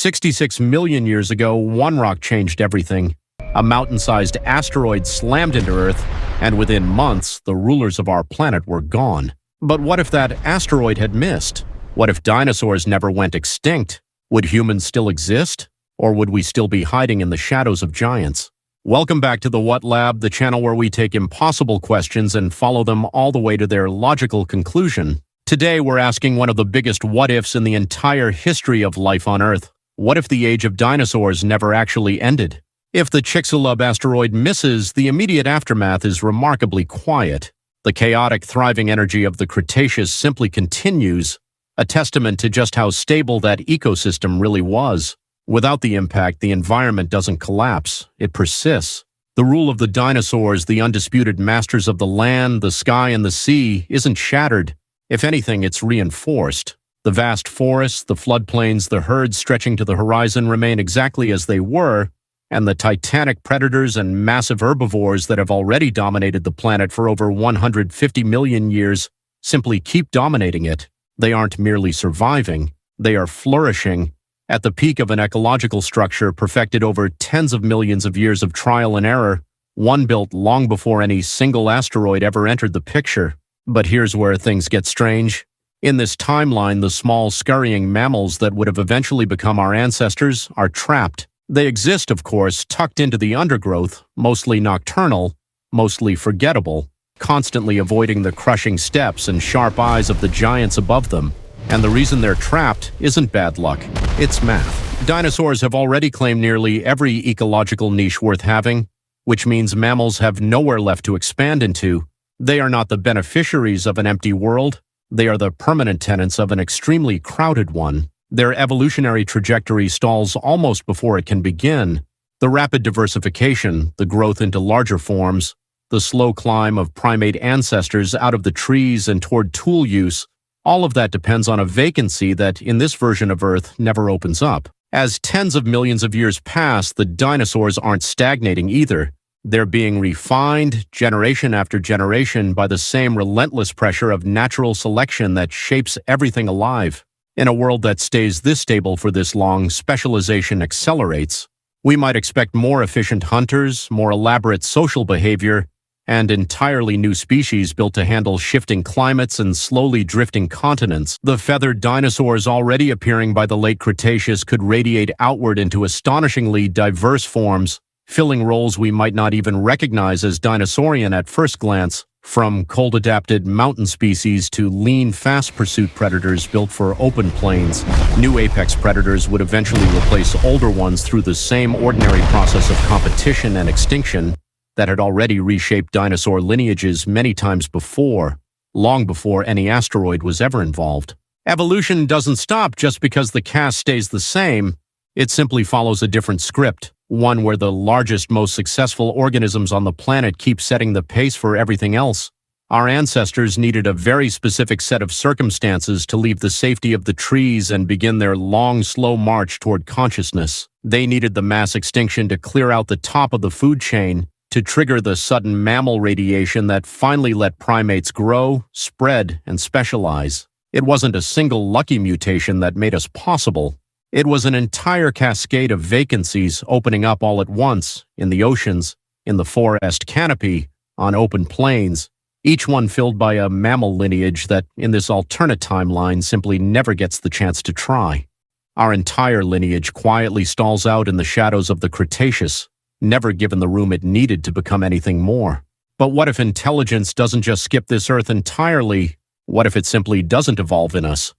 66 million years ago, one rock changed everything. A mountain-sized asteroid slammed into Earth, and within months, the rulers of our planet were gone. But what if that asteroid had missed? What if dinosaurs never went extinct? Would humans still exist? Or would we still be hiding in the shadows of giants? Welcome back to TheWhatLab, the channel where we take impossible questions and follow them all the way to their logical conclusion. Today, we're asking one of the biggest what-ifs in the entire history of life on Earth. What if the age of dinosaurs never actually ended? If the Chicxulub asteroid misses, the immediate aftermath is remarkably quiet. The chaotic, thriving energy of the Cretaceous simply continues, a testament to just how stable that ecosystem really was. Without the impact, the environment doesn't collapse, it persists. The rule of the dinosaurs, the undisputed masters of the land, the sky, and the sea, isn't shattered. If anything, it's reinforced. The vast forests, the floodplains, the herds stretching to the horizon remain exactly as they were, and the titanic predators and massive herbivores that have already dominated the planet for over 150 million years simply keep dominating it. They aren't merely surviving, they are flourishing. At the peak of an ecological structure perfected over tens of millions of years of trial and error, one built long before any single asteroid ever entered the picture. But here's where things get strange. In this timeline, the small, scurrying mammals that would have eventually become our ancestors are trapped. They exist, of course, tucked into the undergrowth, mostly nocturnal, mostly forgettable, constantly avoiding the crushing steps and sharp eyes of the giants above them. And the reason they're trapped isn't bad luck, it's math. Dinosaurs have already claimed nearly every ecological niche worth having, which means mammals have nowhere left to expand into. They are not the beneficiaries of an empty world. They are the permanent tenants of an extremely crowded one. Their evolutionary trajectory stalls almost before it can begin. The rapid diversification, the growth into larger forms, the slow climb of primate ancestors out of the trees and toward tool use, all of that depends on a vacancy that, in this version of Earth, never opens up. As tens of millions of years pass, the dinosaurs aren't stagnating either. They're being refined, generation after generation, by the same relentless pressure of natural selection that shapes everything alive. In a world that stays this stable for this long, specialization accelerates. We might expect more efficient hunters, more elaborate social behavior, and entirely new species built to handle shifting climates and slowly drifting continents. The feathered dinosaurs already appearing by the late Cretaceous could radiate outward into astonishingly diverse forms, filling roles we might not even recognize as dinosaurian at first glance, from cold-adapted mountain species to lean, fast-pursuit predators built for open plains. New apex predators would eventually replace older ones through the same ordinary process of competition and extinction that had already reshaped dinosaur lineages many times before, long before any asteroid was ever involved. Evolution doesn't stop just because the cast stays the same. It simply follows a different script. One where the largest, most successful organisms on the planet keep setting the pace for everything else. Our ancestors needed a very specific set of circumstances to leave the safety of the trees and begin their long, slow march toward consciousness. They needed the mass extinction to clear out the top of the food chain, to trigger the sudden mammal radiation that finally let primates grow, spread, and specialize. It wasn't a single lucky mutation that made us possible. It was an entire cascade of vacancies opening up all at once, in the oceans, in the forest canopy, on open plains, each one filled by a mammal lineage that, in this alternate timeline, simply never gets the chance to try. Our entire lineage quietly stalls out in the shadows of the Cretaceous, never given the room it needed to become anything more. But what if intelligence doesn't just skip this Earth entirely? What if it simply doesn't evolve in us?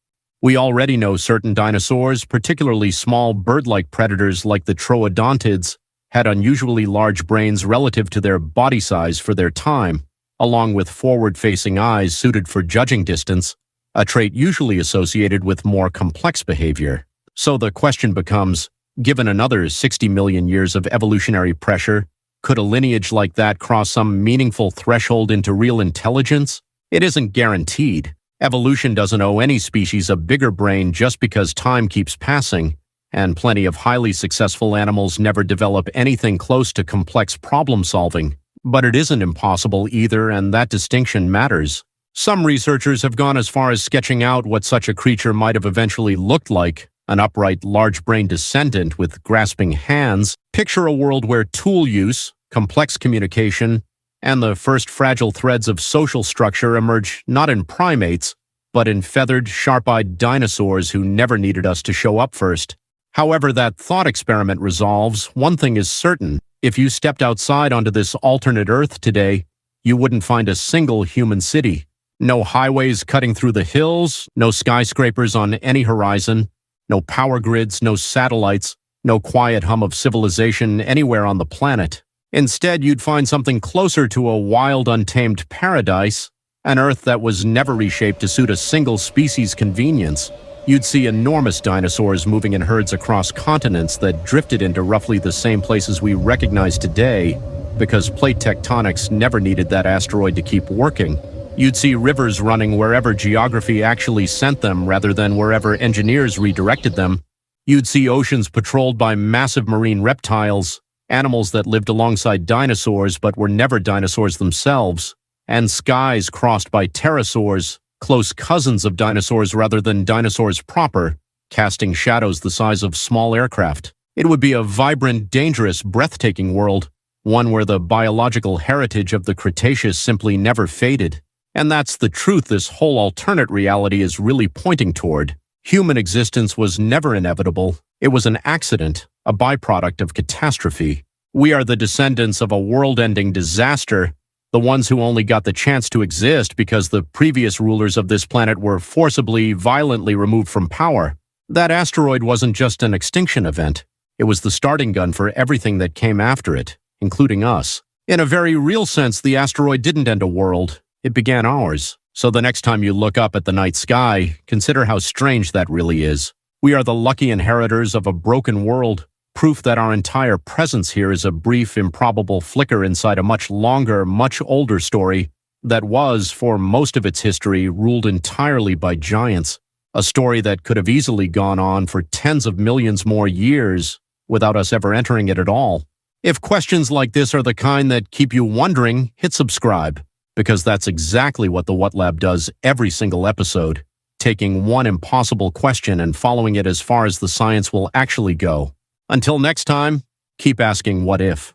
We already know certain dinosaurs, particularly small bird-like predators like the troodontids, had unusually large brains relative to their body size for their time, along with forward-facing eyes suited for judging distance, a trait usually associated with more complex behavior. So the question becomes, given another 60 million years of evolutionary pressure, could a lineage like that cross some meaningful threshold into real intelligence? It isn't guaranteed. Evolution doesn't owe any species a bigger brain just because time keeps passing, and plenty of highly successful animals never develop anything close to complex problem-solving. But it isn't impossible either, and that distinction matters. Some researchers have gone as far as sketching out what such a creature might have eventually looked like, an upright, large-brained descendant with grasping hands. Picture a world where tool use, complex communication, and the first fragile threads of social structure emerge not in primates, but in feathered, sharp-eyed dinosaurs who never needed us to show up first. However that thought experiment resolves, one thing is certain. If you stepped outside onto this alternate Earth today, you wouldn't find a single human city. No highways cutting through the hills, no skyscrapers on any horizon, no power grids, no satellites, no quiet hum of civilization anywhere on the planet. Instead, you'd find something closer to a wild, untamed paradise, an Earth that was never reshaped to suit a single species' convenience. You'd see enormous dinosaurs moving in herds across continents that drifted into roughly the same places we recognize today, because plate tectonics never needed that asteroid to keep working. You'd see rivers running wherever geography actually sent them rather than wherever engineers redirected them. You'd see oceans patrolled by massive marine reptiles, animals that lived alongside dinosaurs but were never dinosaurs themselves, and skies crossed by pterosaurs, close cousins of dinosaurs rather than dinosaurs proper, casting shadows the size of small aircraft. It would be a vibrant, dangerous, breathtaking world, one where the biological heritage of the Cretaceous simply never faded. And that's the truth this whole alternate reality is really pointing toward. Human existence was never inevitable. It was an accident, a byproduct of catastrophe. We are the descendants of a world-ending disaster, the ones who only got the chance to exist because the previous rulers of this planet were forcibly, violently removed from power. That asteroid wasn't just an extinction event. It was the starting gun for everything that came after it, including us. In a very real sense, the asteroid didn't end a world. It began ours. So the next time you look up at the night sky, consider how strange that really is. We are the lucky inheritors of a broken world, proof that our entire presence here is a brief, improbable flicker inside a much longer, much older story that was, for most of its history, ruled entirely by giants. A story that could have easily gone on for tens of millions more years without us ever entering it at all. If questions like this are the kind that keep you wondering, hit subscribe, because that's exactly what TheWhatLab does every single episode, taking one impossible question and following it as far as the science will actually go. Until next time, keep asking what if.